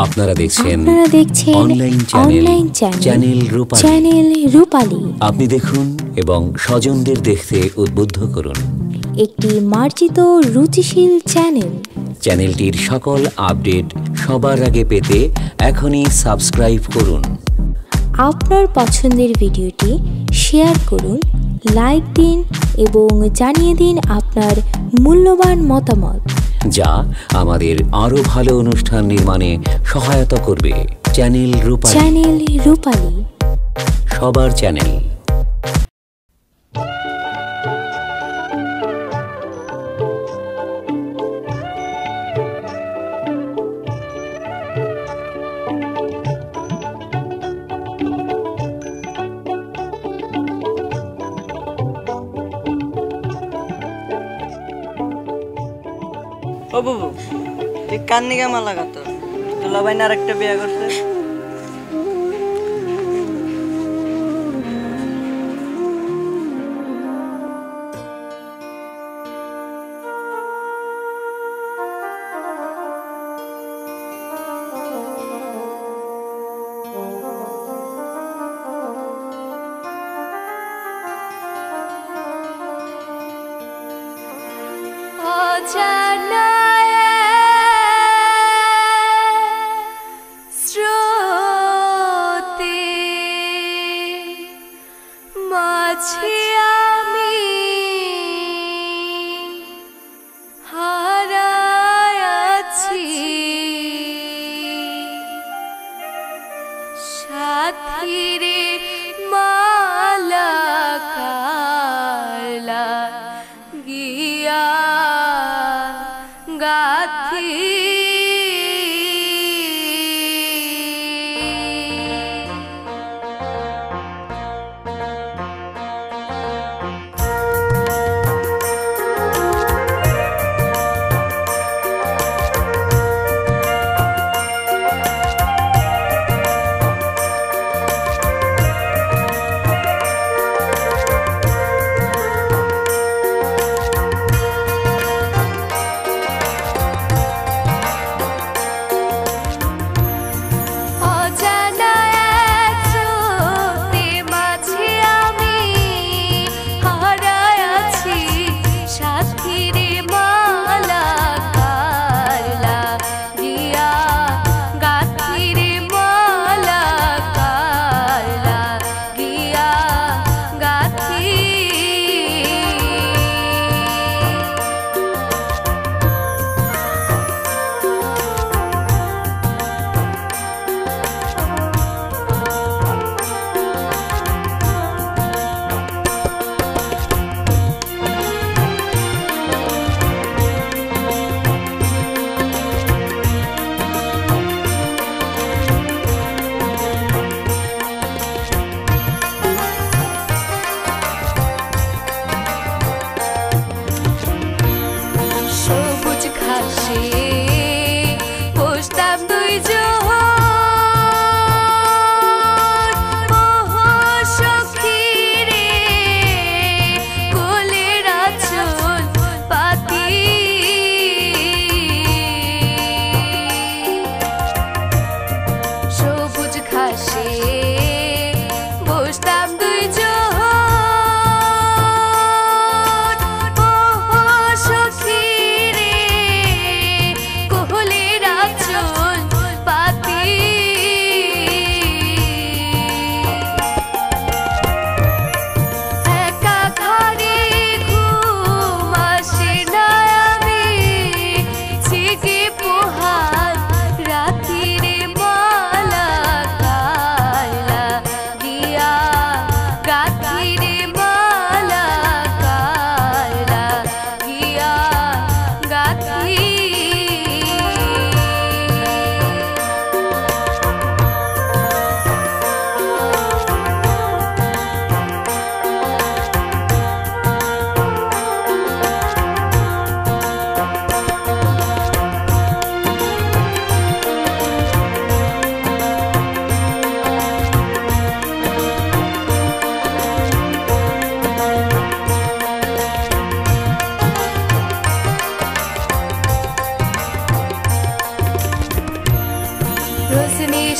আপনারা দেখছেন online channel রূপালী। আপনি দেখুন এবং স্বজনদের দেখতে উদ্বুদ্ধ করুন। একটি মার্জিত রুচিশীল চ্যানেলটির সকল আপডেট সবার আগে পেতে এখনই সাবস্ক্রাইব করুন। আপনার পছন্দের ভিডিওটি শেয়ার করুন, লাইক দিন এবং জানিয়ে দিন আপনার মূল্যবান মতামত, যা আমাদের আরো ভালো অনুষ্ঠান নির্মাণে সহায়তা করবে। চ্যানেল রূপালী, সবার চ্যানেল। ও বাবু, তুই কার নিগা মালা গাতো? দুলাভাই না আরেকটা বিয়ে করছে। সাথীরে মালা কালা গিয়া গাথি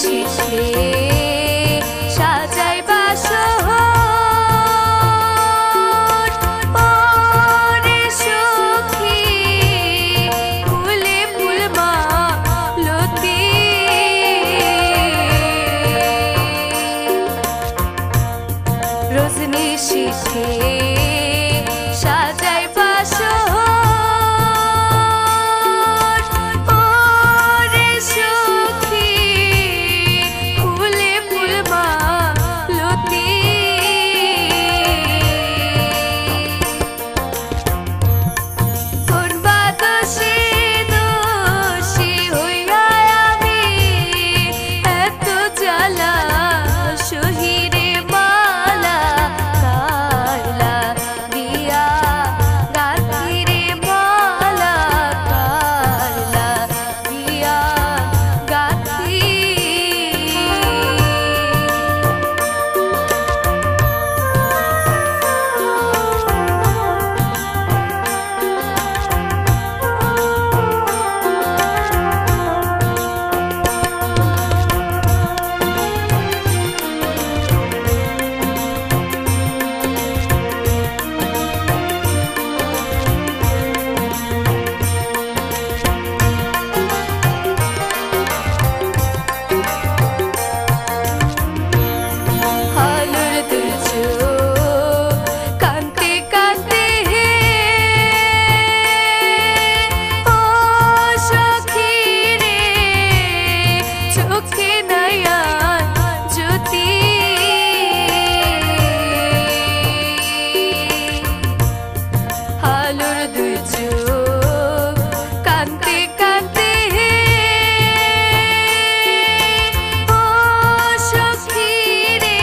শিখে সাজাই বাসর ওরে সখী ফুলে ফুল মালতী রজনী শিখে সাজাই বাসর ওরে সখী ফুলে ফুল মালতী কোন বাতাসে দোষী হইয়া আমি এত জ্বালা শহীরে মালা কালা দিয়া গাথিরে মালা কালা দিয়া গাথি হালুর দুর্জো কান্তে কান্তে ও সখী রে চোখে নয়ন জ্যোতি হালুর দুর্জো কান্তে কান্তে ও সখী রে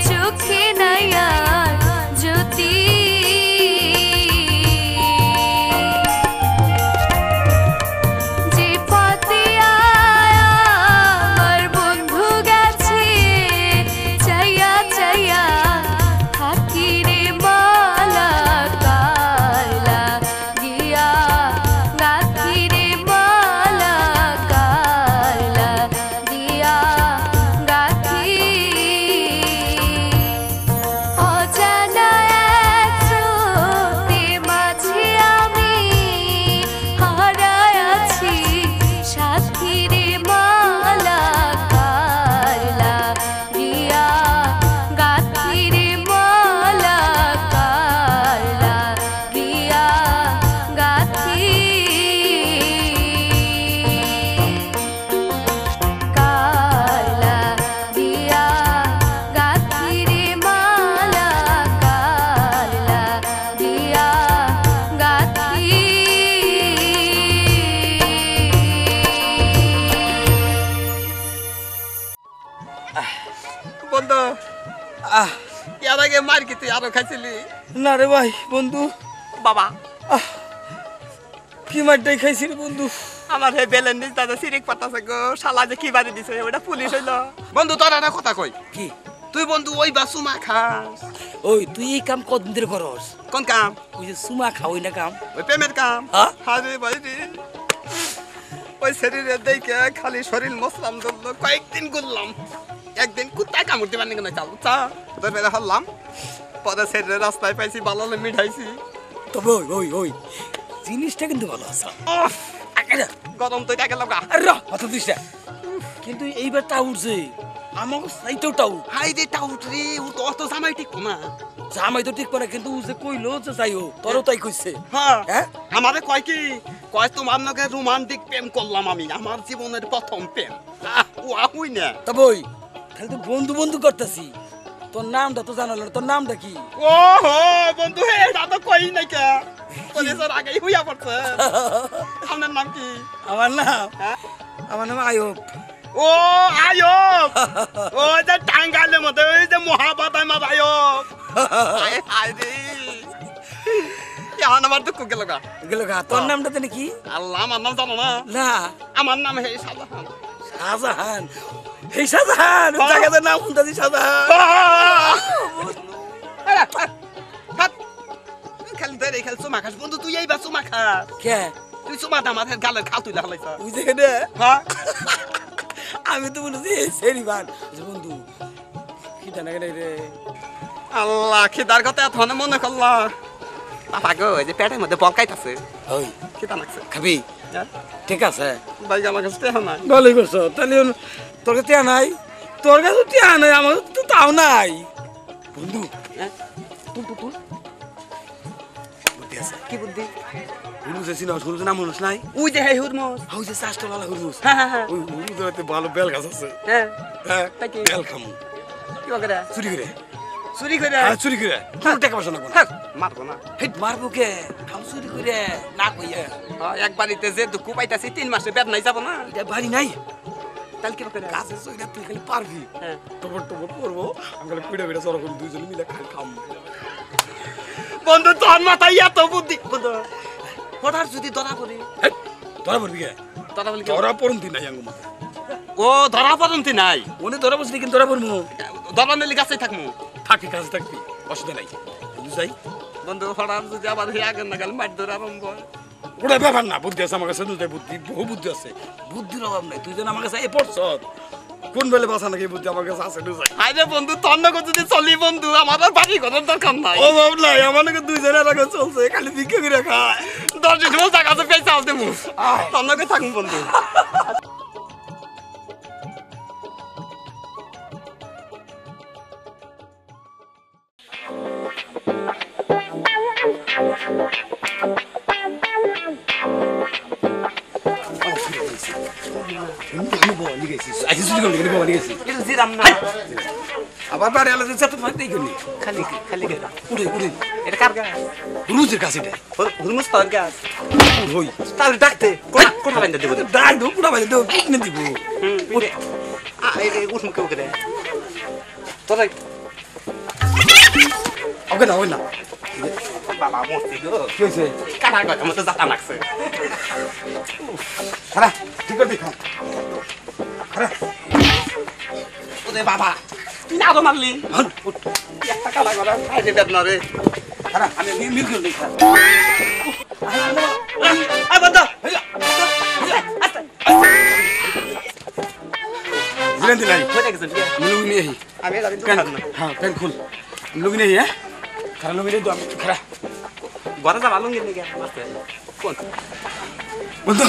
চোখে নয়ন জ্যোতি যে পথে আমার বন্ধু গেছে চাইয়া চাইয়া থাকি রে মালা কালা দিয়া গাথি রে মালা কালা দিয়া গাথি অজানা এক স্রোতে মাঝে আমি হারায় আছি সাথী রে মালা কালা দিয়া গাথি রে মালা কালা দিয়া গাথি কালা দিয়া গাথি রে মালা কালা দিয়া গাথি বন্ধু এর আগে মার কি তুই আরো খাইছিলি? না রে ভাই বন্ধু, বাবা কি মারটাই খাইছি রে বন্ধু। আমার হে বেলেন নিজ দাদা সিরিক পাতাছে গো, শালা যে কি বাড়ি দিছে ওটা পুলিশ হইলো। বন্ধু তোর একটা কথা কই, কি তুই বন্ধু ওই বা সুমা খাস? ওই তুই এই কাম কতদিন ধরে করস? কোন কাম? ওই যে সুমা খাওয়াই না কাম। ওই প্রেমের কাম। হ্যাঁ? হারে ভাই রে, ওই শরীরে দেখে খালি শরীর মশলাম ধরলো, কয়েকদিন ঘুরলাম, একদিন কুত্তায় কামড় দিবার নিকে না, চাল চা তোর বেড়ে হরলাম, পরে শরীরে রাস্তায় পাইছি বালালে মিঠাইছি। তবে ওই ওই ওই জিনিসটা কিন্তু ভালো আছে। উফ, গরম তো এটা লাগা। আরে র মাথা দিস না। কিন্তু এইবার টা উঠছে আমাকে সাইতেও টাউ। হাই রে টাউট রে, ও তো অত জামাই ঠিক না। জামাই তো ঠিক করে, কিন্তু ও যে কইলো যে যাইও তোরও তাই কইছে। হ্যাঁ হ্যাঁ আমারে কয় কি কয়, তোমার নাকি রোমান্টিক প্রেম করলাম আমি, আমার জীবনের প্রথম প্রেম। ও আহুই না। তবে ওই খালি তো বন্ধু বন্ধু করতেছি, তোর নামটা তো জানালো না, তোর নামটা কি? ও হো বন্ধু, হে এটা তো কই নাই কে, কলেজের আগেই হইয়া পড়ছে। আপনার নাম কি? আমার নাম হ্যাঁ? আমার নাম আয়ব। ও আয়ব, ও যে টাঙ্গাইলের মধ্যে ওই যে মহাবাদাই মা আয়ব। হায় হায় রে, এখন আমার দুঃখ গেল গা। গেল গা। তোর নামটা জানি কি? আল্লাহ, আমার নাম জানো না? না, আমার নাম হে শাহজাহান। শাহজাহান। এই শাহজাহান জায়গাটার নাম শুনতেছি, শাহজাহান। খালি ধরে খেল চুমা খাস বন্ধু, তুই এইবার চুমা খাস। কে? তুই চুমা আমার গালের খাল তুই লাগাইছ। বুঝে নে? হ্যাঁ আমি তো বলেছি সেরিবান বন্ধু কি জানা গেলে রে আল্লাহ খিদার কথা এত মনে করলা বাবা গো এই যে পেটের মধ্যে বলকাইতাছে ওই খিদা লাগছে খাবি ঠিক আছে ভাই আমার কাছে টেহা নাই ভালোই করছো তাহলে তোর কাছে টিয়া নাই তোর কাছে টিয়া নাই আমার তো তাও নাই বন্ধু তুল তুল তুল বুদ্ধি আছে কি বুদ্ধি হুরুজ আছে না হুরুজ নাম হুরুজ নাই ওই যে হে হুরমস হাউ যে চাষটাওয়ালা হুরুজ হ্যাঁ ওই হুরুজের হাতে ভালো বেল গাছ আছে হ্যাঁ হ্যাঁ তাই কি? বেল খামু কি করে চুরি করে চুরি করে হ্যাঁ চুরি করে কোনো টাকা পয়সা না কোনো মারবো না হেট মারবো কে খাম চুরি করে না কইয়া এক বাড়িতে যে দুঃখ পাইতাছি 3 মাসে বেদ নাই যাব না এটা বাড়ি নাই তাহলে কি করে গাছে চইরা তুই খালি পারবি হ্যাঁ টপর টপর করবো আমি খালি পিড়ে পিড়ে চড়া করে দুইজন মিলে খালি খাম বন্ধু তোর মাথায় এত বুদ্ধি বন্ধু হঠাৎ যদি ধরা করি হেট ধরা পড়বি কে ধরা বলি ধরা পড়ন্তি নাই আঙ্গু মতো ও ধরা পড়ন্তি নাই উনি ধরা বসলি কিন্তু ধরা পড়বো ধরা নিলে গাছে থাকমু থাকি কাছে থাকবি অসুবিধা নাই বুঝ যাই বন্ধু হঠাৎ যদি আবার হে আগে না গেল মার ধরে আরম্ভ হয় ওটা ব্যাপার না বুদ্ধি আছে আমার কাছে দুটাই বুদ্ধি বহু বুদ্ধি আছে বুদ্ধির অভাব নাই তুই যেন আমার কাছে এ পড়ছ কোন বেলে বাসা নাকি বুদ্ধি আমার কাছে আছে দুজাই আরে বন্ধু তোর নগর যদি চলি বন্ধু আমার আর বাড়ি ঘরের দরকার নাই অভাব নাই আমার নাকি দুইজনের আগে চলছে খালি ভিক্ষে করে খায় 10 দিন টাকা আছে পয়সা আল দেবো তোর নগর থাকুন বন্ধু এটা জিরাম না আবার বাড়ি আলাদা যাতে মারতেই করি খালি খালি গেলা উড়ে উড়ে এটা কার গাছ রুজের কাছে এটা হুরমুস তোর গাছ হই তাহলে ডাকতে কোথা বাইন্দা দেবো দাঁড় দো পুরা বাইরে দো কিনে দিব উঠুন কেউ করে তোরা ওকে না ওই না বাবা মস্তি গো কি হয়েছে কাটা কথা মতো জাতা লাগছে খারা ঠিক করে দেখা খারা ওরে বাবা তুই না তো মারলি একটা কালা করা খাইতে দেব না রে খারা আমি মিল করে দেখা আই বন্ধ জিরান দিলাই হয়ে গেছে লুঙ্গি নিয়ে আমি যাবি প্যান দোকান না হ্যাঁ প্যান খুল লুঙ্গি নিয়ে হ্যাঁ খারা লুঙ্গি নিয়ে দো আমি খারা ঘরে যাবা লুঙ্গি নিয়ে মারতে কোন বন্ধু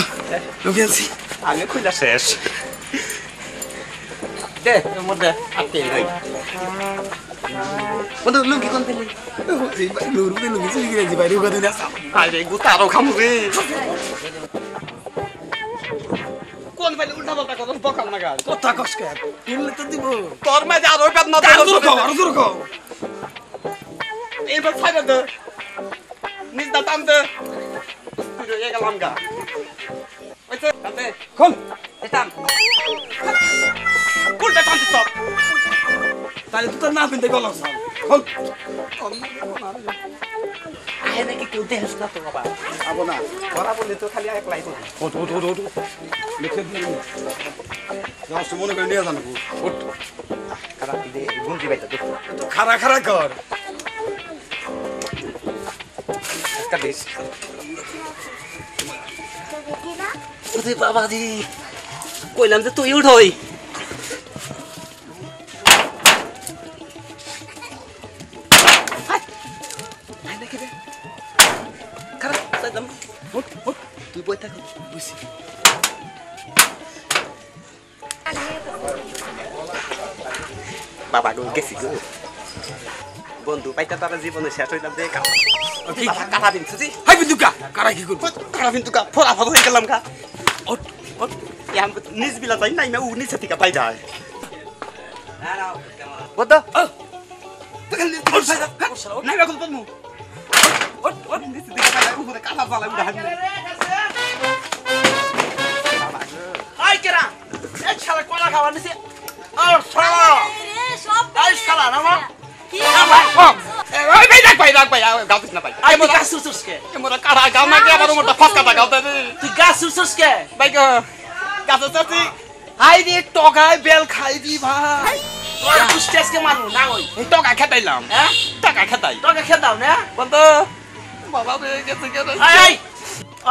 লুঙ্গি আনছি আমি খুঁজা শেষ দে তোর মধ্যে আটকে নাই বন্ধু লুঙ্গি কোন দিলি লুঙ্গি লুঙ্গি চুরি করে দিই বাইরে কথা নিয়ে আসা আরে গুতা আরো খামু রে কোন বাইলে উল্টা পাল্টা কথা বকাল না গাছ কথা কষ্ট তুললে তো দিব তোর মাঝে আরো বেদনা আরো জোর কও এবার ছাইড়া দে নিজ দা টান দে তুই রয়ে গেলাম গা ওইতে টানতে খোল টান কোনটা টানতে সব তাহলে তুই তো না পিনতে গেল খোল আয় নাকি কেউ দেখিস না তো বাবা আবো না ওরা বললে তো খালি একলাই তো ওঠ ওঠ ওঠ ওঠ লিখে দিয়ে যাও মনে করে নিয়ে জানো ওঠ খারাপ দে গুঞ্জি বাইতা দে তো খারা খারা কর একটা বেশ ওরে বাবা জি কইলাম যে তুই উঠোই তুই বই থাক বুঝছি বাবা গো গেছি গো বন্ধু পাইতা তারা জীবনে শেষ হইলাম যে কাটা বিনছি হাই বিন্দুকা কারা কি করব কাটা বিন তুকা ফোরা ফোরা হয়ে গেলাম কা ওট ওট ইয়াম নিজ বিলা যাই নাই না উ নিচে থেকে পাই যায় বদ্ধ নাই না কোন মু ওট ওট নিচে থেকে পাই যায় উপরে কাটা জালা উড়া হানি আই কেরা এক শালা কলা খাওয়া নিছে আর শালা আই শালা না মা কি ওই ভাই ডাক ভাই গাউতিস না ভাই আই মোরা সুসুসকে মোরা কাটা গাও না কে আবার মোটা ফাঁকা টা গাউতে তুই গাছ সুসুসকে ভাই গো গাছ চাচি হাই রে টগায় বেল খাই দি ভাই তোর সুস্টেসকে মারু না ওই টাকা খেতাইলাম হ্যাঁ টাকা খেতাই টগা খেদাও না বন্ধ বাবা রে গেছে গেছে আই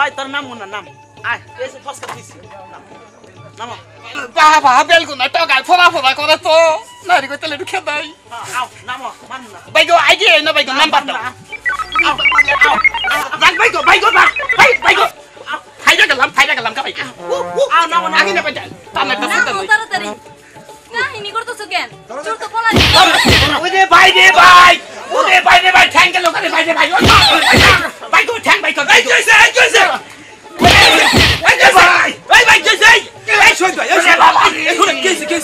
আই তোর নাম মুনা নাম আই এসে ফসকা দিছি নামো বাবা বেলগুনা টগায় ফোলা ফোলা করে তো নারী কই তাহলে একটু খেদাই আও নামো মান না বাইগো আইডি না বাইগো নাম্বার দাও রাখ বাইগো রাখ বাইগো ফাইদা গেলাম কা বাইগো আও নামো না আগে না বাইগো তামে তো সিদ্ধ নই তাড়াতাড়ি কাহিনী করতেছো কেন চোর তো পলাই ওই যে ভাই ঠ্যাং গেল করে বাইগো ঠ্যাং বাইগো এই কইছে এই ভাই কইছে এই শোন ভাই এই বাবা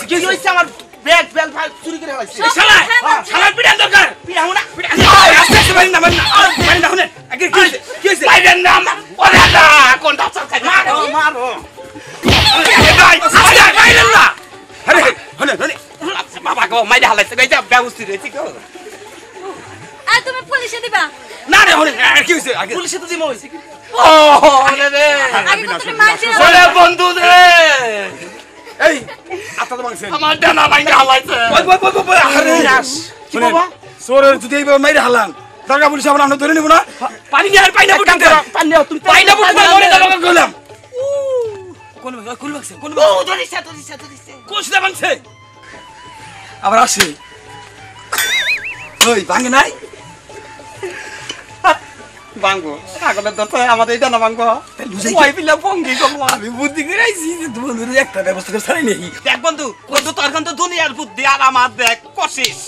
কি হইছে আমার ব্যাগ বেল ফাল চুরি করে হইছে শালা পিড়ান দরকার পিড়াও না আস্তে বাড়ি না হুনে আগে কি হইছে বাইরের নাম ওরে না কোন ডাক্তার খাই মারো বাইরের না আরে হুনে বাবা গো মাইরে হালাইছে গাইছে ব্যবস্থিত রয়েছে গো আর তুমি পুলিশে দিবা না রে হুনে কি হইছে আগে পুলিশে তো দিমো হইছে ও রে আগে তো তুমি মার দিও ওরে বন্ধু রে এই আত্মা মাংসেন আমার ডানা ভাঙা হালাইছে ওই আরে কি বাবা সোরে যদি এইবার মাইরে হালান দরকার পুলিশ আমরা ধরে নিব না পানি নিয়ে পাইনা বুটান কর পানি তুমি পাইনা বুটান ধরে দাও গেলাম কোন বাক্সে কোন ও ধরিছে কোনটা বাংছে আবার আসে ওই ভাঙে নাই বাঙ্গো আগলে তো আমাদের ডানা বাঙ্গো ওই পিলা বঙ্গি গো আমি বুদ্ধি করে আইছি যে তোমার একটা ব্যবস্থা করে ছাড়াই নেই দেখ বন্ধু তোর কিন্তু দুনিয়ার বুদ্ধি আর আমার দেখ কশিস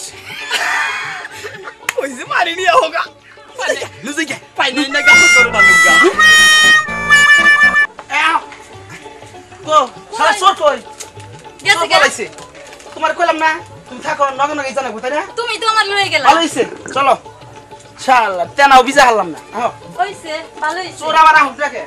ওই যে মারি নিয়ে হোগা লুজে গে পাইনি না গাছ করে না লুগা কো সারা চোর কই গেছে চোর পালাইছে তোমার কইলাম না তুমি থাকো নগে নগে জানা কোথায় না তুমি তো আমার লয়ে গেলা ভালো হইছে চলো শালা তেনাও ভিজা হারলাম না হইছে ভালো হইছে চোর আবার আহুন দেখে